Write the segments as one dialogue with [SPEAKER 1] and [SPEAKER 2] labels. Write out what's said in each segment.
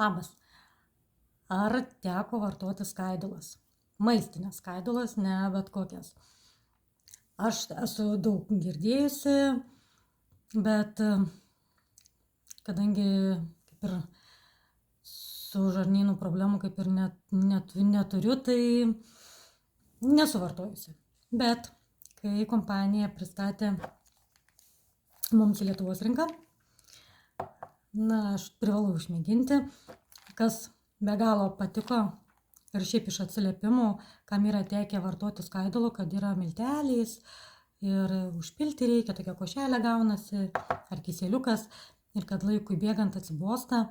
[SPEAKER 1] Labas. Ar teko vartoti skaidulas? Maistinės skaidulas, ne bet kokias. Aš esu daug girdėjusi, bet kadangi kaip ir su žarnynu problemų kaip ir neturiu, tai nesu vartojusi. Bet kai kompanija pristatė mums į Lietuvos rinką, aš privalau išmėginti, kas be galo patiko ir šiaip iš atsiliepimų, kam yra tekę vartoti skaidulų, kad yra milteliais ir užpilti reikia, tokia košelė gaunasi, ar kisieliukas, ir kad laikui bėgant atsibosta,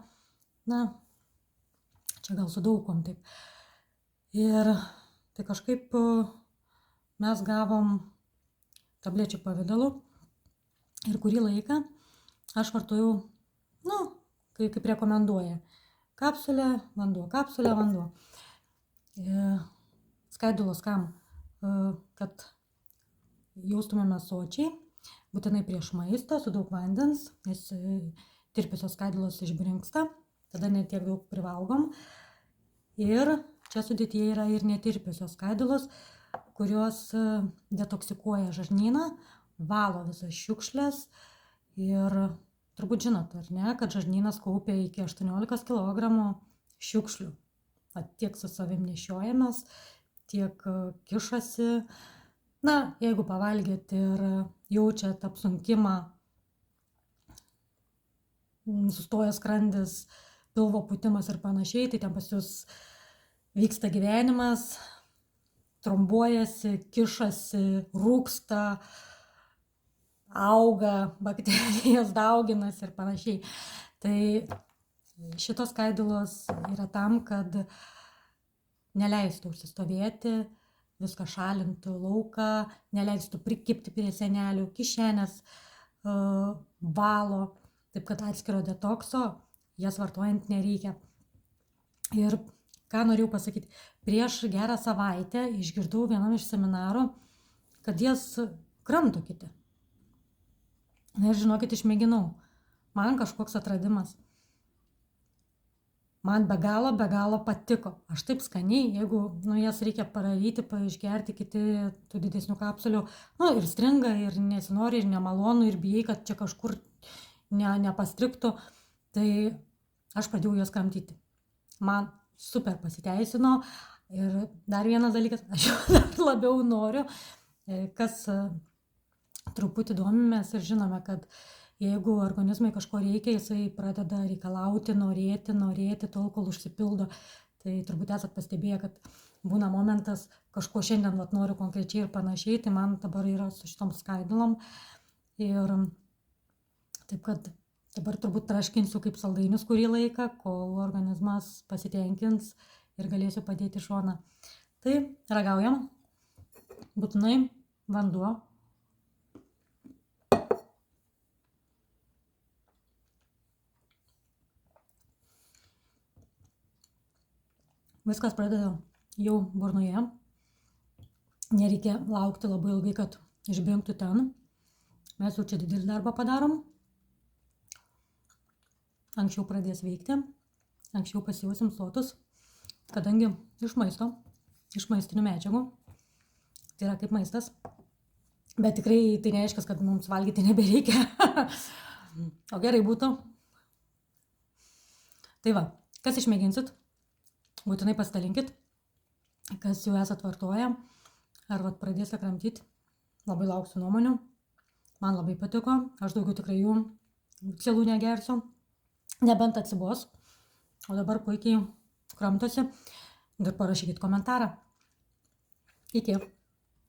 [SPEAKER 1] čia gal su daugom taip. Ir tai kažkaip mes gavom tablečių pavidalu ir kurį laiką aš vartojau, kaip rekomenduoja. Kapsulė, vanduo, kapsulė, vanduo. Skaidulos kam? Kad jaustumėme sočiai, būtinai prieš maistą, su daug vandens, nes tirpiosios skaidulos išbrinksta, tada netiek daug privalgom. Ir čia sudėtyje yra ir netirpiosios skaidulos, kurios detoksikuoja žarnyną, valo visas šiukšles ir turbūt žinot, ar ne, kad žarnynas kaupia iki 18 kg šiukšlių. Tiek su savim nešiojamės, tiek kišasi. Jeigu pavalgėt ir jaučiat apsunkimą, sustoja skrandis, pilvo pūtimas ir panašiai, tai ten pas jūs vyksta gyvenimas, trombuojasi, kišasi, rūksta, auga, bakterijos dauginasi ir panašiai. Tai šitos skaidulos yra tam, kad neleistų užsistovėti, viską šalintų lauką, neleistų prikibti prie senelių, kišenės valo, taip kad atskiro detokso jas vartojant nereikia. Ir ką norėjau pasakyti, prieš gerą savaitę išgirdau vienam iš seminarų, kad jas kramto kiti. Ir žinokit, išmėginau. Man kažkoks atradimas. Man be galo patiko. Aš taip skaniai, jeigu jas reikia pararyti, išgerti, kiti tų didesnių kapsulių, ir stringa, ir nesinori, ir nemalonu, ir bijai, kad čia kažkur nepastriktų, tai aš pradėjau jas kramtyti. Man super pasiteisino. Ir dar vienas dalykas, aš jau dar labiau noriu, kas truputį domimės ir žinome, kad jeigu organizmui kažko reikia, jisai pradeda reikalauti, norėti, tol kol užsipildo. Tai turbūt esat pastebėję, kad būna momentas, kažko šiandien noriu konkrečiai ir panašiai, tai man dabar yra su šitom skaidulom. Ir taip kad dabar turbūt traškinsiu kaip saldainius kurį laiką, kol organizmas pasitenkins ir galėsiu padėti šoną. Tai ragaujam, būtinai vanduo. Viskas pradeda jau burnoje. Nereikia laukti labai ilgai, kad išbrinktų ten. Mes jau čia didelį darbą padarom. Anksčiau pradės veikti. Anksčiau pasijausim sotus, kadangi iš maisto, iš maistinių medžiagų. Tai yra kaip maistas. Bet tikrai tai nereiškia, kad mums valgyti nebereikia. O gerai būtų. Tai va, kas išmėginsit? Būtinai pasidalinkit, kas jau esat vartoję, ar pradėsite kramtyti. Labai lauksiu nuomonių. Man labai patiko. Aš daugiau tikrai jų cielų negersiu. Nebent atsibos. O dabar puikiai kramtosi. Ir parašykit komentarą. Iki.